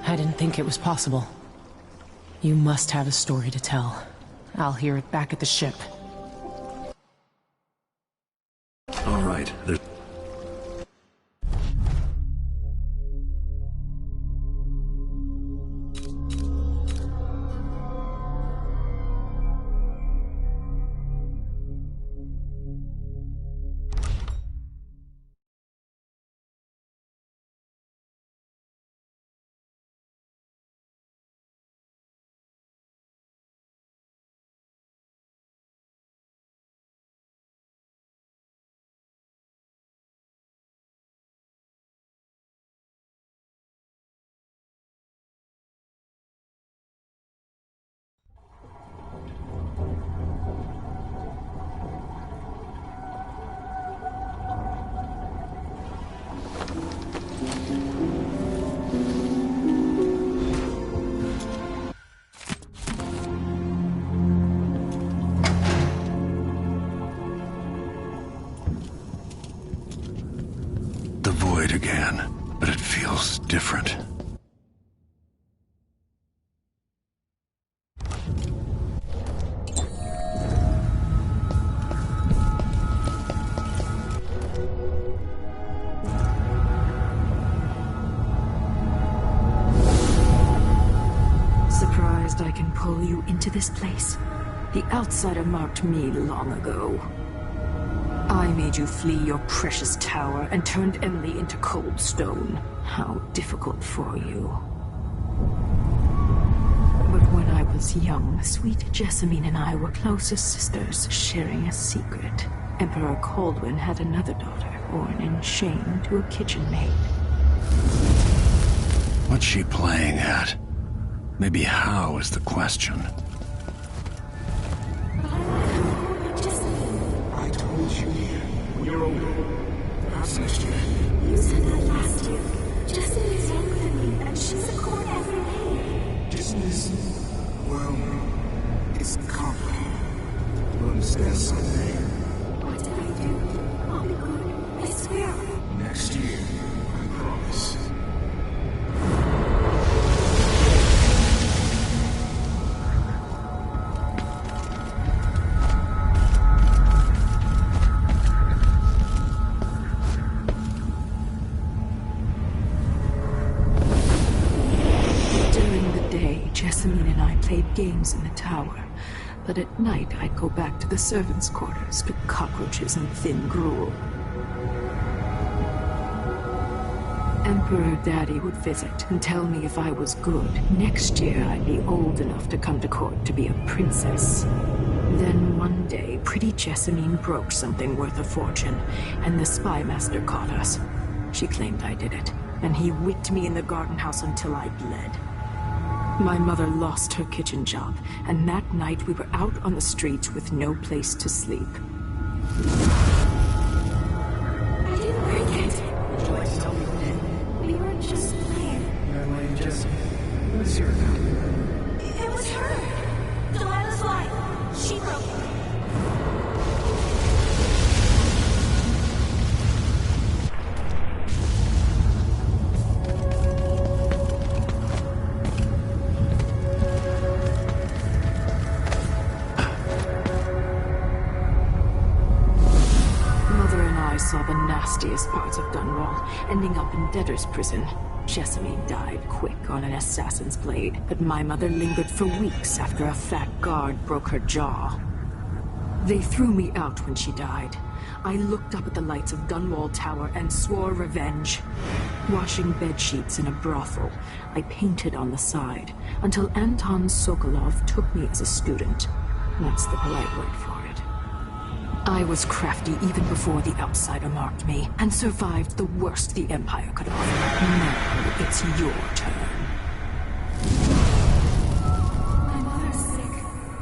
I didn't think it was possible. You must have a story to tell. I'll hear it back at the ship. All right, there's... the void again, but it feels different. Surprised I can pull you into this place? The outsider marked me long ago. I made you flee your precious tower and turned Emily into cold stone. How difficult for you. But when I was young, sweet Jessamine and I were close as sisters, sharing a secret. Emperor Kaldwin had another daughter, born in shame to a kitchen maid. What's she playing at? Maybe how is the question. I told you, you're older. Perhaps next year. You said that last year. Jessie is younger than me, and she's a court every day. Business, well, it's complicated. You'll understand someday. What did I do? I'll be good. I swear. Next year, I promise. Jessamine and I played games in the tower, but at night I'd go back to the servants' quarters to cockroaches and thin gruel. Emperor Daddy would visit and tell me if I was good, next year I'd be old enough to come to court to be a princess. Then one day, pretty Jessamine broke something worth a fortune, and the spy master caught us. She claimed I did it, and he whipped me in the garden house until I bled. My mother lost her kitchen job, and that night we were out on the streets with no place to sleep. I didn't break it. Would you like to tell me who did? We were just playing. Your lady Jessie. Who is here now? It was her. Delilah's wife. She broke it. Saw the nastiest parts of Dunwall, ending up in debtor's prison. Jessamine died quick on an assassin's blade, but my mother lingered for weeks after a fat guard broke her jaw. They threw me out when she died. I looked up at the lights of Dunwall Tower and swore revenge. Washing bedsheets in a brothel, I painted on the side, until Anton Sokolov took me as a student. That's the polite word for it. I was crafty even before the outsider marked me, and survived the worst the Empire could offer. Now it's your turn. My mother's sick.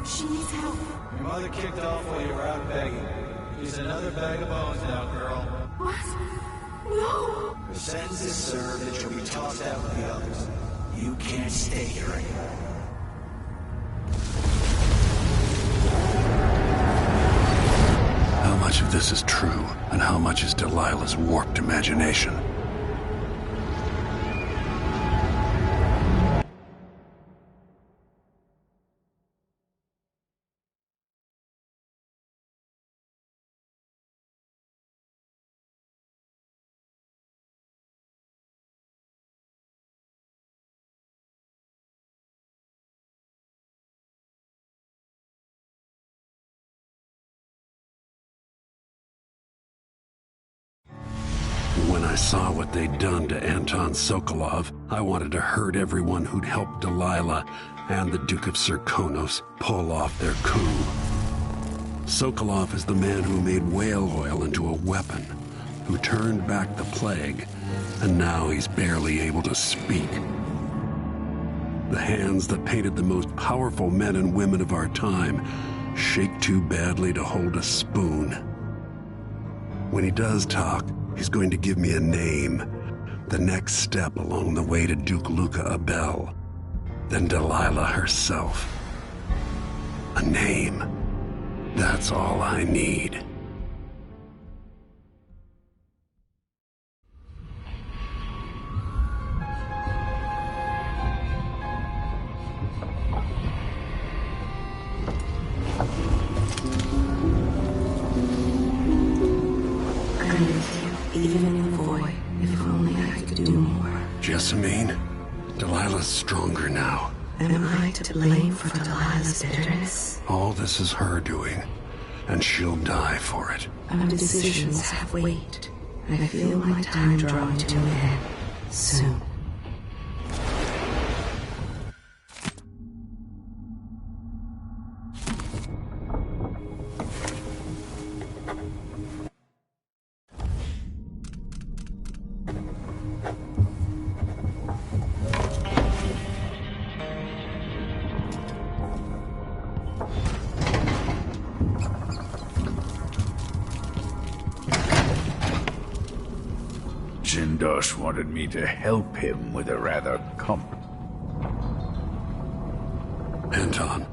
She needs help. Your mother kicked off while you were out begging. She's another bag of bones now, girl. What? No! Her sentence is served and she'll be tossed out with the others. You can't stay here anymore. How much of this is true, and how much is Delilah's warped imagination? saw what they'd done to Anton Sokolov, I wanted to hurt everyone who'd helped Delilah and the Duke of Serkonos pull off their coup. Sokolov is the man who made whale oil into a weapon, who turned back the plague, and now he's barely able to speak. The hands that painted the most powerful men and women of our time shake too badly to hold a spoon. When he does talk, he's going to give me a name, the next step along the way to Duke Luca Abel, then Delilah herself. A name. That's all I need. I'm with you, even in the void. If only I could do more. Jessamine, Delilah's stronger now. Am I to blame for Delilah's bitterness? All this is her doing, and she'll die for it. Our decisions have weight. I feel my time drawing to an end. Soon. Jindosh wanted me to help him with a rather Anton,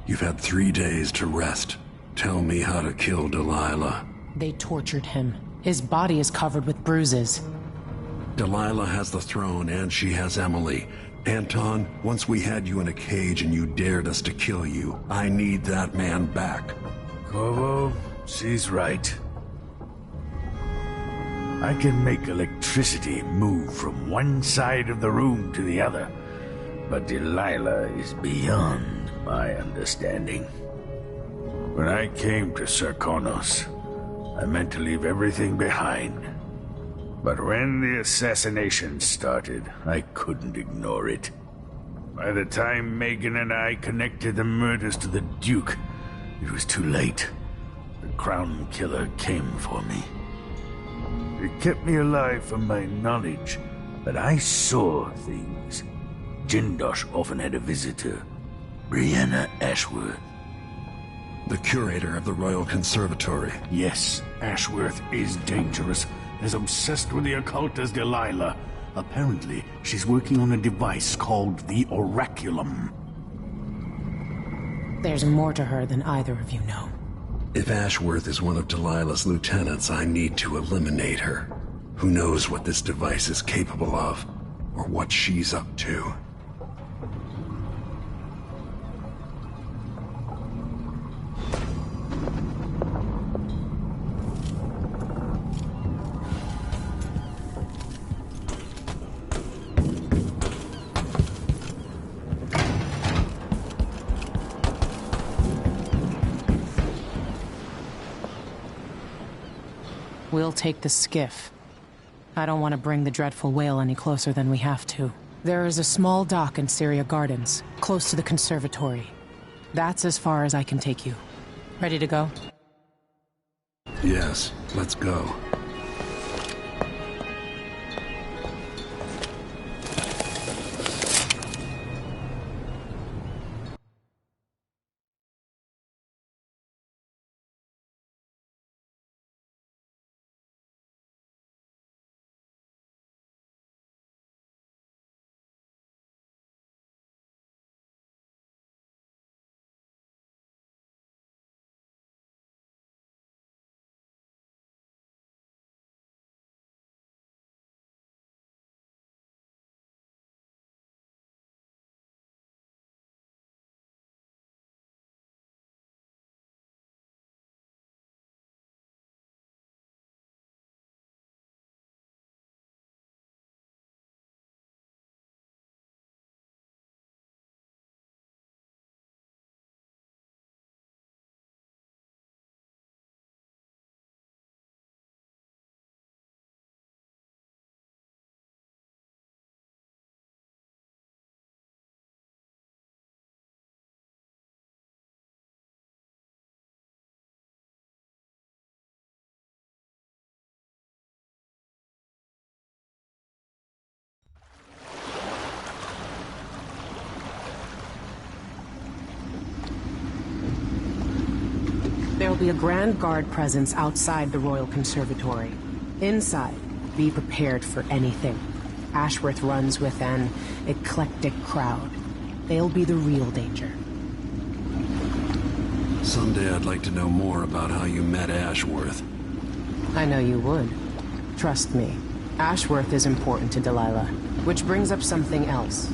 you've had 3 days to rest. Tell me how to kill Delilah. They tortured him. His body is covered with bruises. Delilah has the throne and she has Emily. Anton, once we had you in a cage and you dared us to kill you, I need that man back. Corvo, she's right. I can make electricity move from one side of the room to the other, but Delilah is beyond my understanding. When I came to Serkonos, I meant to leave everything behind. But when the assassination started, I couldn't ignore it. By the time Megan and I connected the murders to the Duke, it was too late. The Crown Killer came for me. It kept me alive from my knowledge, but I saw things. Jindosh often had a visitor, Brianna Ashworth. The curator of the Royal Conservatory. Yes, Ashworth is dangerous, as obsessed with the occult as Delilah. Apparently, she's working on a device called the Oraculum. There's more to her than either of you know. If Ashworth is one of Delilah's lieutenants, I need to eliminate her. Who knows what this device is capable of, or what she's up to. We'll take the skiff. I don't want to bring the dreadful whale any closer than we have to. There is a small dock in Syria Gardens, close to the conservatory. That's as far as I can take you. Ready to go? Yes, let's go. There'll be a Grand Guard presence outside the Royal Conservatory. Inside, be prepared for anything. Ashworth runs with an eclectic crowd. They'll be the real danger. Someday I'd like to know more about how you met Ashworth. I know you would. Trust me. Ashworth is important to Delilah. Which brings up something else.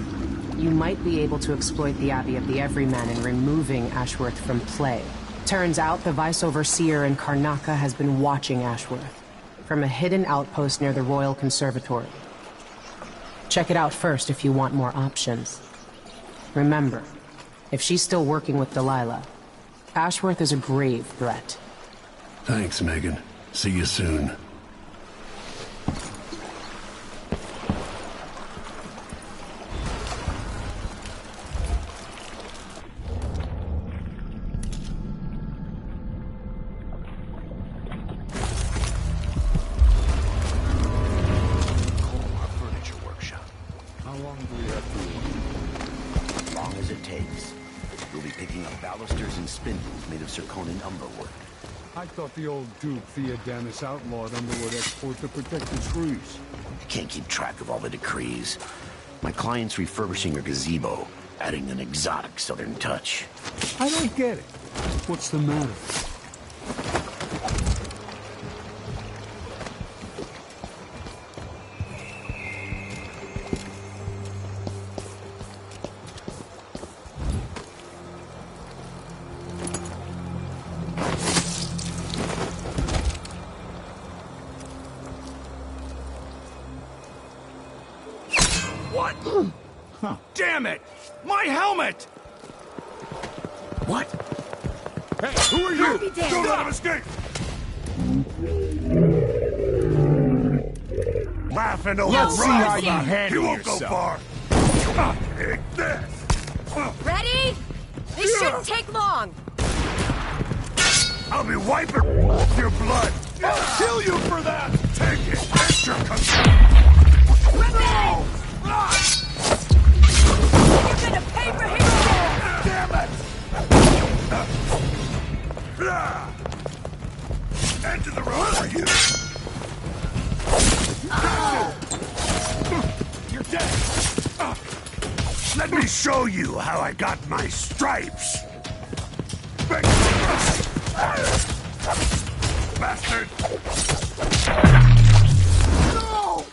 You might be able to exploit the Abbey of the Everyman in removing Ashworth from play. Turns out the Vice Overseer in Karnaca has been watching Ashworth from a hidden outpost near the Royal Conservatory. Check it out first if you want more options. Remember, if she's still working with Delilah, Ashworth is a grave threat. Thanks, Megan. See you soon. I thought the old Duke Theodanis outlawed underwood export to protect the trees. I can't keep track of all the decrees. My client's refurbishing her gazebo, adding an exotic southern touch. I don't get it. What's the matter? Damn it! My helmet! What? Hey, who are you? Don't let him escape! Laughing over Let's see how you handle You won't yourself. go far. Take this! Ready? This shouldn't take long. I'll be wiping your blood. I'll kill you for that! Take it! Extra Revenge! You're gonna pay for him! Damn it! End of the road for you! You're dead! Let me show you how I got my stripes! Bastard! No!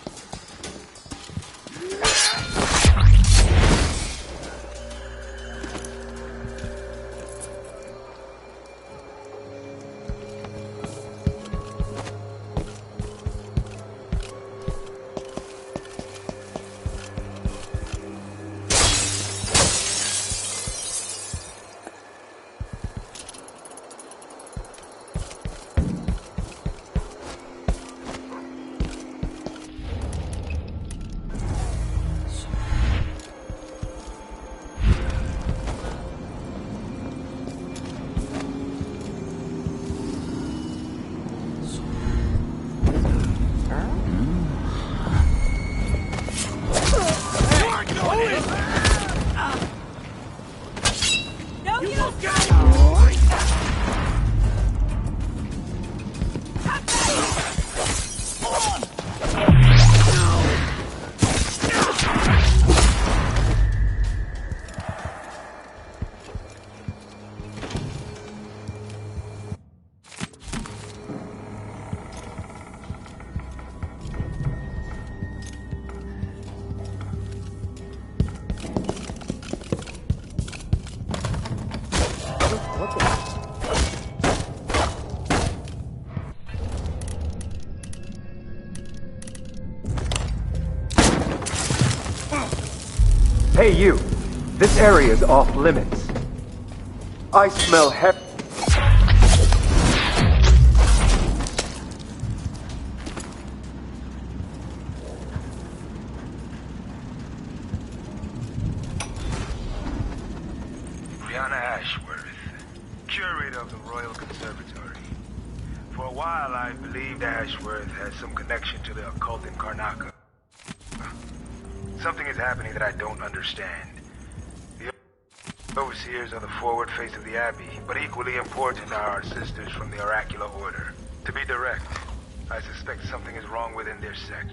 Hey you! This area is off limits. I smell Brianna Ashworth, curator of the Royal Conservatory. For a while, I believed Ashworth had some connection to the occult in Karnaca. Something is happening that I don't understand. The Overseers are the forward face of the Abbey, but equally important are our sisters from the Oracular Order. To be direct, I suspect something is wrong within their sect.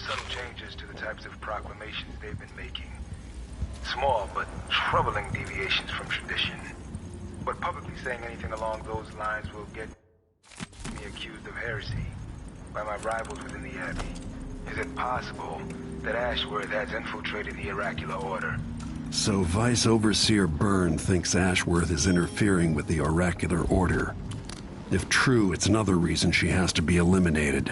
Subtle changes to the types of proclamations they've been making. Small but troubling deviations from tradition. But publicly saying anything along those lines will get me accused of heresy by my rivals within the Abbey. Is it possible that Ashworth has infiltrated the Oracular Order? So Vice Overseer Byrne thinks Ashworth is interfering with the Oracular Order. If true, it's another reason she has to be eliminated.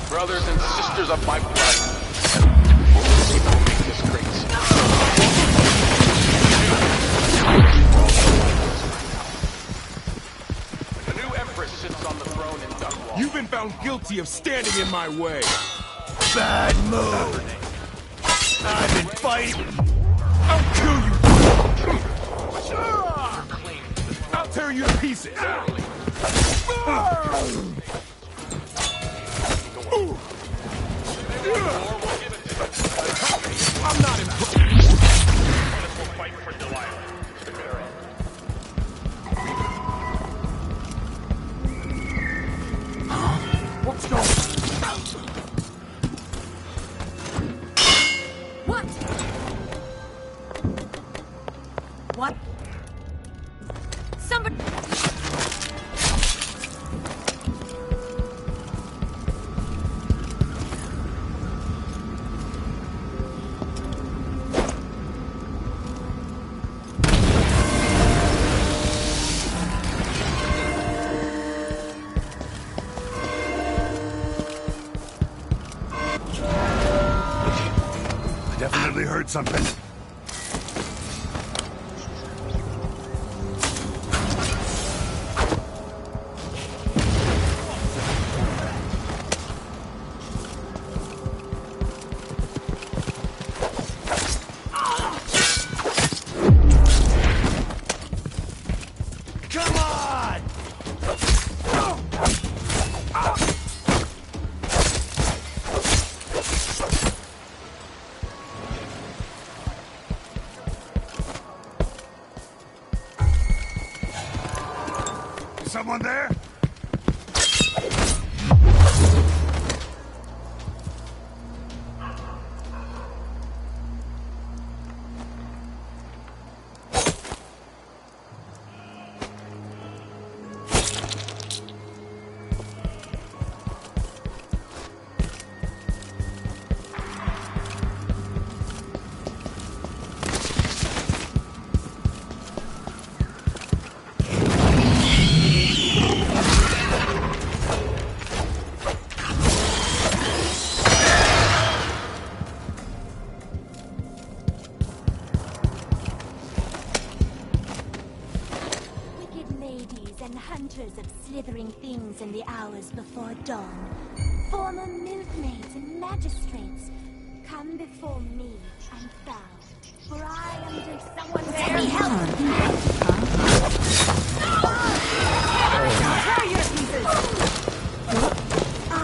Brothers and sisters of my blood. People make this great. The new Empress sits on the throne in Dunwall. You've been found guilty of standing in my way. Bad move. I've been fighting. I'll kill you. I'll tear you to pieces. I'm not impressed. We'll fight for Delilah. What's going on? What? What? Somebody... Definitely heard something. Come on! someone there? And hunters of slithering things in the hours before dawn. Former milkmaids and magistrates, come before me and bow. For I am someone there. Let me help! Tear you to pieces! I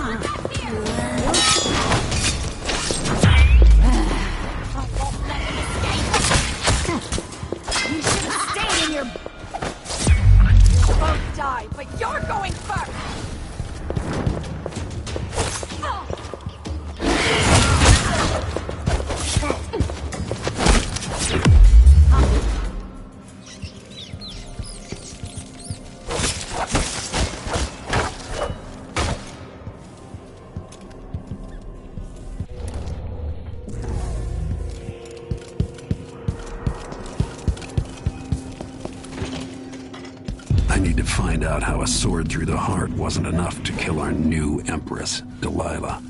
won't let him escape! You should have stayed in your... both die, but you're going first! I need to find out how a sword through the heart wasn't enough to kill our new Empress, Delilah.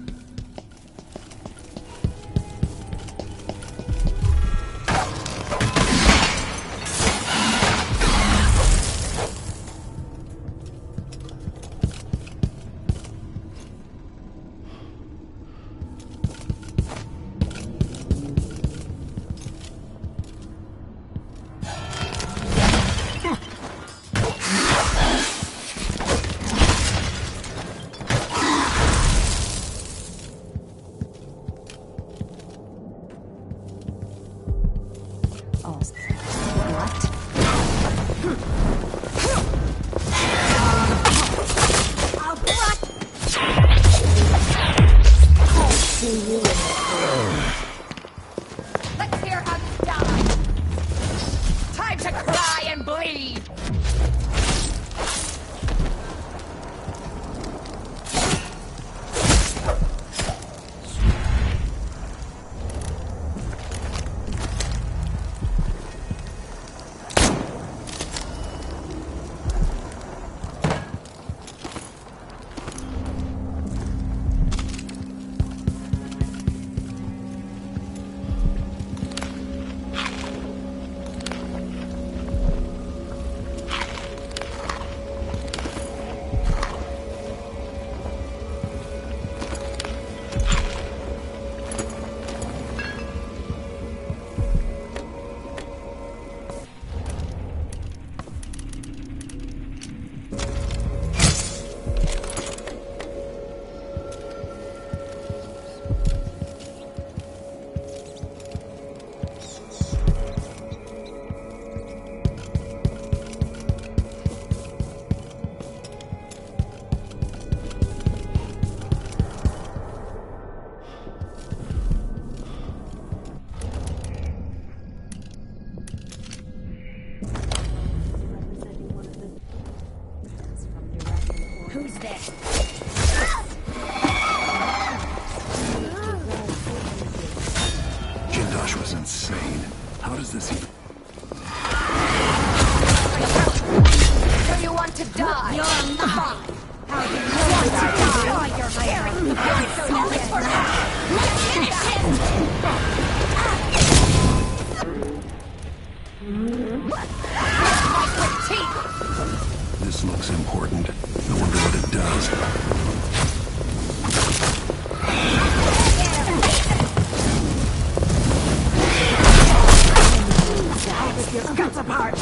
Let's hear how you die! Time to cry and bleed! Who's this? Jindosh was insane. How does this even... So you want to die? You're mine! How do you want to die? You're wearing the Let's finish This looks important. I wonder what it does. I'll rip your guts apart!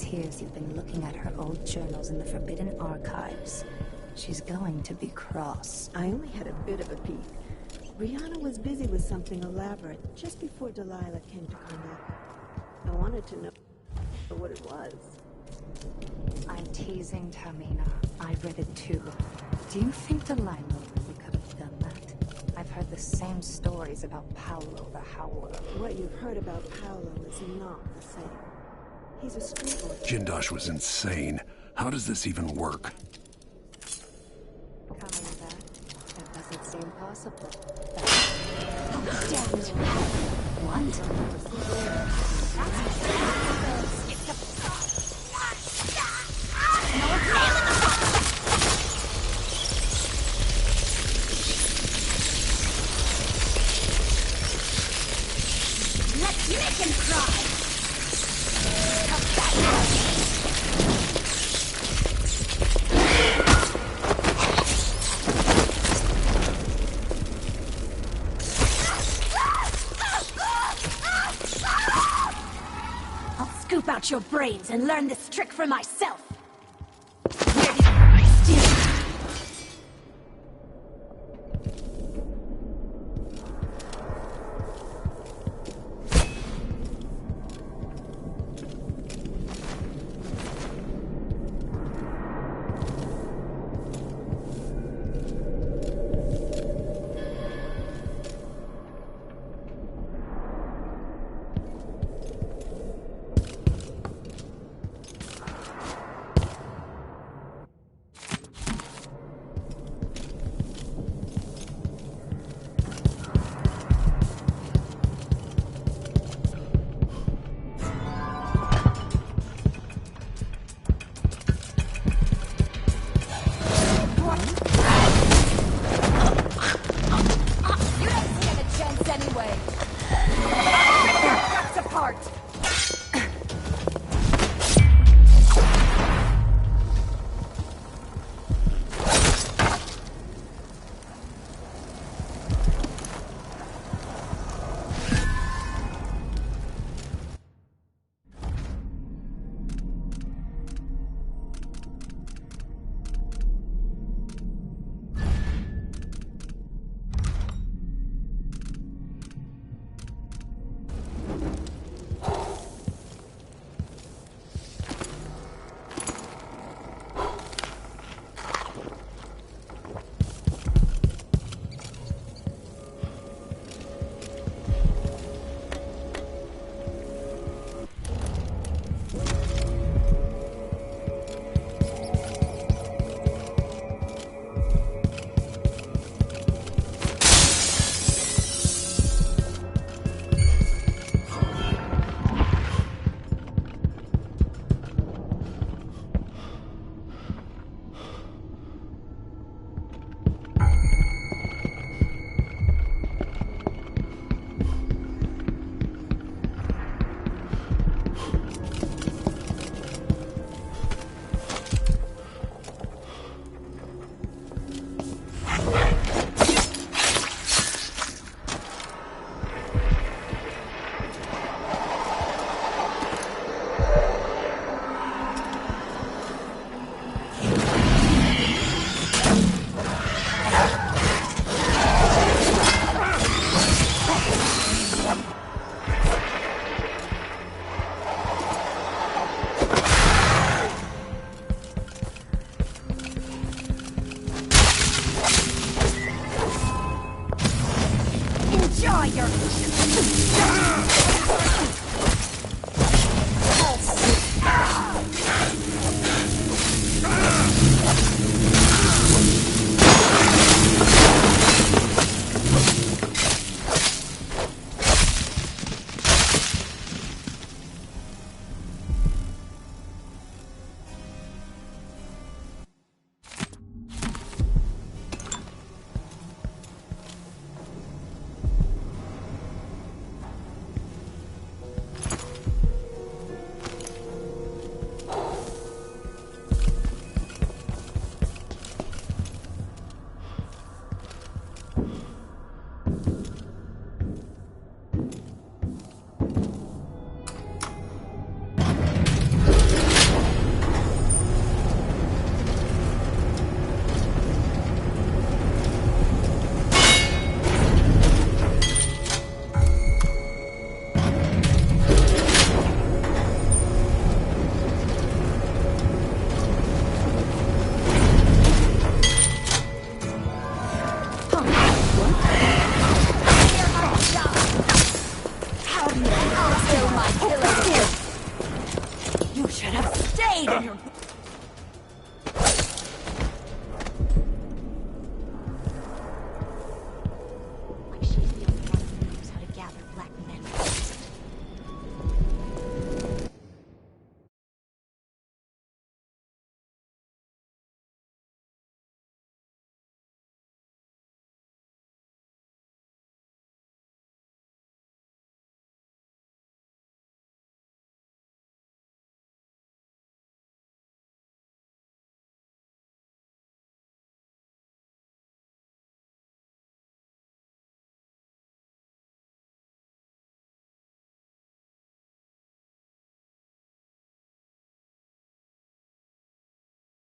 Hears you've been looking at her old journals in the Forbidden Archives. She's going to be cross. I only had a bit of a peek. Brianna was busy with something elaborate just before Delilah came to Karnak. I wanted to know what it was. I'm teasing, Tamina. I read it too. Do you think Delilah really could have done that? I've heard the same stories about Paolo the Howler. What you've heard about Paolo is not the same. He's a streetboy. Jindosh was insane. How does this even work? Coming back? That doesn't seem possible. Damn it! Let's make him cry! I'll scoop out your brains and learn this trick for myself. here.